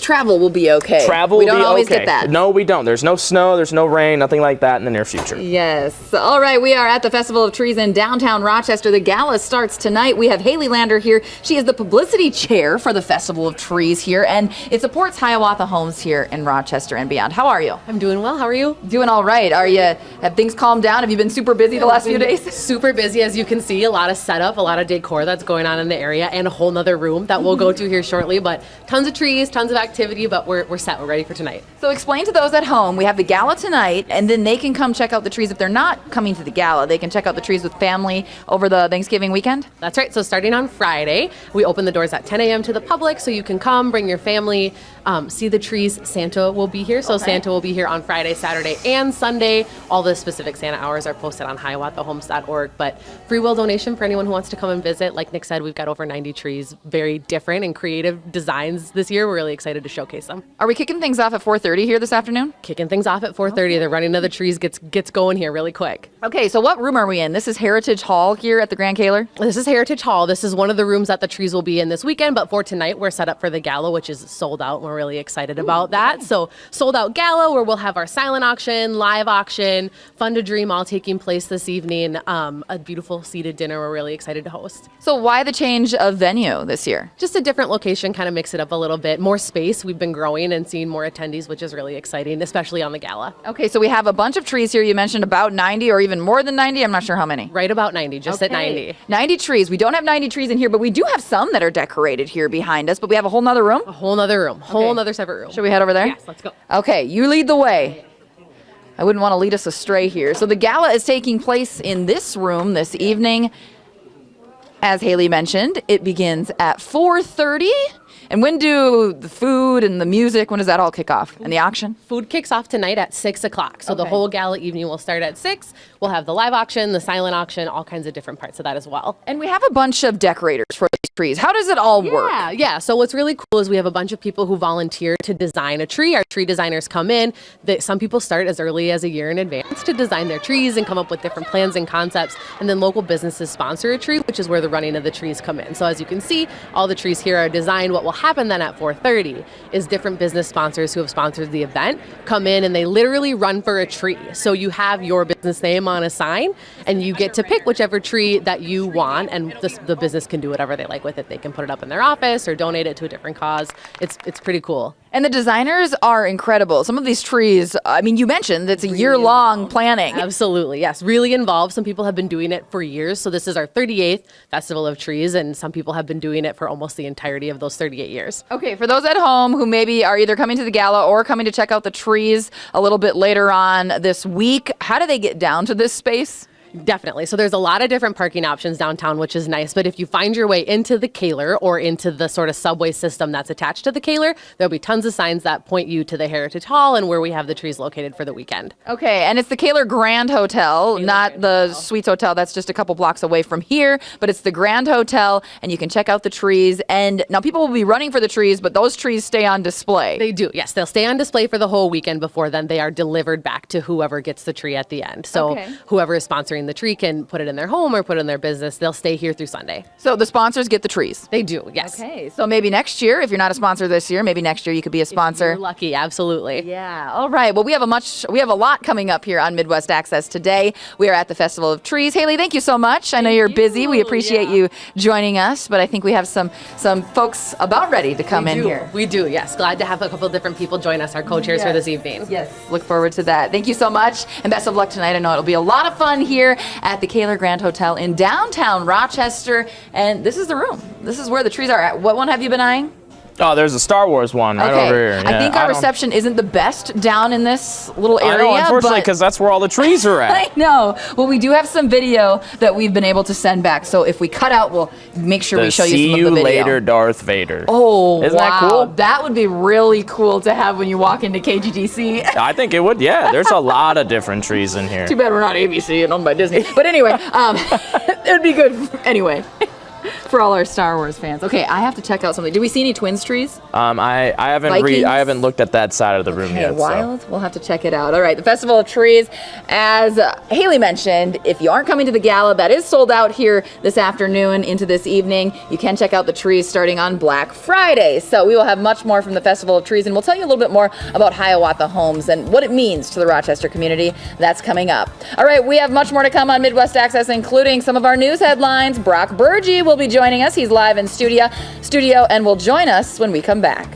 travel will be okay. Travel we will don't be always okay. get that. No, we don't. There's no snow, there's no rain, nothing like that in the near future. Yes. All right, we are at the Festival of Trees in downtown Rochester. The gala starts tonight. We have Haley Lander here. She is the publicity chair for the Festival of Trees here, and it supports Hiawatha homes here in Rochester and beyond. How are you? I'm doing well. How are you? Doing all right. Have things calmed down? Have you been super busy the last few days? Super busy, as you can see. A lot of setup, a lot of decor that's going on in the area, and a whole nother room that we'll go to here shortly. But tons of trees, tons of activity, but we're set. We're ready for tonight. So explain to those at home, we have the gala tonight, and then they can come check out the trees. If they're not coming to the gala, they can check out the trees with family over the Thanksgiving weekend? That's right. So starting on Friday, we open the doors at 10 a.m. to the public, so you can come, bring your family, see the trees. Santa will be here. So Santa will be here on Friday, Saturday, and Sunday. All the specific Santa hours are posted on hiawathahomes.org. But free will donation for anyone who wants to come and visit. Like Nick said, we've got over 90 trees, very different and creative designs this year. We're really excited to showcase them. Are we kicking things off at 4:30 here this afternoon? Kicking things off at 4:30. The running of the trees gets going here really quick. Okay, so what room are we in? This is Heritage Hall here at the Grand Kaler? This is Heritage Hall. This is one of the rooms that the trees will be in this weekend, but for tonight, we're set up for the gala, which is sold out. We're really excited about that. So sold out gala, where we'll have our silent auction, live auction, Fun to Dream, all taking place this evening. A beautiful seated dinner we're really excited to host. So why the change of venue this year? Just a different location, kind of mix it up a little bit. More space. We've been growing and seeing more attendees, which is really exciting, especially on the gala. Okay, so we have a bunch of trees here. You mentioned about 90 or even more than 90. I'm not sure how many. Right about 90, just at 90. 90 trees. We don't have 90 trees in here, but we do have some that are decorated here behind us, but we have a whole nother room. A whole nother room. Whole nother separate room. Should we head over there? Yes, let's go. Okay, you lead the way. I wouldn't want to lead us astray here. So the gala is taking place in this room this evening. As Haley mentioned, it begins at 4:30. And when do the food and the music, when does that all kick off? And the auction? Food kicks off tonight at 6 o'clock. So the whole gala evening will start at 6. We'll have the live auction, the silent auction, all kinds of different parts of that as well. And we have a bunch of decorators for these trees. How does it all work? Yeah. So what's really cool is we have a bunch of people who volunteer to design a tree. Our tree designers come in. Some people start as early as a year in advance to design their trees and come up with different plans and concepts. And then local businesses sponsor a tree, which is where the running of the trees come in. So as you can see, all the trees here are designed. What will happen then at 4:30 is different business sponsors who have sponsored the event come in and they literally run for a tree. So you have your business name on a sign and you get to pick whichever tree that you want, and the business can do whatever they like with it. They can put it up in their office or donate it to a different cause. It's pretty cool. And the designers are incredible. Some of these trees, I mean, you mentioned it's a year-long planning. Absolutely, yes. Really involved. Some people have been doing it for years. So this is our 38th Festival of Trees, and some people have been doing it for almost the entirety of those 38 years. Okay, for those at home who maybe are either coming to the gala or coming to check out the trees a little bit later on this week, how do they get down to this space? Definitely. So there's a lot of different parking options downtown, which is nice. But if you find your way into the Kaler or into the sort of subway system that's attached to the Kaler, there'll be tons of signs that point you to the Heritage Hall and where we have the trees located for the weekend. Okay, and it's the Kaler Grand Hotel, not the Suites Hotel. That's just a couple blocks away from here, but it's the Grand Hotel, and you can check out the trees. And now people will be running for the trees, but those trees stay on display. They do, yes. They'll stay on display for the whole weekend. Before then, they are delivered back to whoever gets the tree at the end. So whoever is sponsoring the tree can put it in their home or put it in their business. They'll stay here through Sunday. So the sponsors get the trees? They do, yes. Okay, so maybe next year, if you're not a sponsor this year, maybe next year you could be a sponsor. If you're lucky, absolutely. Yeah, all right. Well, we have a lot coming up here on Midwest Access today. We are at the Festival of Trees. Haley, thank you so much. I know you're busy. We appreciate you joining us, but I think we have some folks about ready to come in here. We do, yes. Glad to have a couple different people join us, our co-chairs for this evening. Yes, look forward to that. Thank you so much, and best of luck tonight. I know it'll be a lot of fun here at the Kaler Grand Hotel in downtown Rochester, and this is the room. This is where the trees are at. What one have you been eyeing? Oh, there's a Star Wars one right over here. I think our reception isn't the best down in this little area. I know, unfortunately, because that's where all the trees are at. I know. Well, we do have some video that we've been able to send back, so if we cut out, we'll make sure we show you some of the video. See you later, Darth Vader. Oh, Isn't wow. that cool? That would be really cool to have when you walk into KGTC. I think it would, yeah. There's a lot of different trees in here. Too bad we're not ABC and owned by Disney. But anyway, it would be good anyway. For all our Star Wars fans. Okay, I have to check out something. Do we see any Twins trees? I haven't Vikings? I haven't looked at that side of the room Okay, yet. wild. We'll have to check it out. All right, the Festival of Trees, as Haley mentioned, if you aren't coming to the gala, that is sold out here this afternoon into this evening. You can check out the trees starting on Black Friday. So we will have much more from the Festival of Trees, and we'll tell you a little bit more about Hiawatha Homes and what it means to the Rochester community. That's coming up. All right, we have much more to come on Midwest Access, including some of our news headlines. Brock Burgie will be joining us. He's live in studio and will join us when we come back.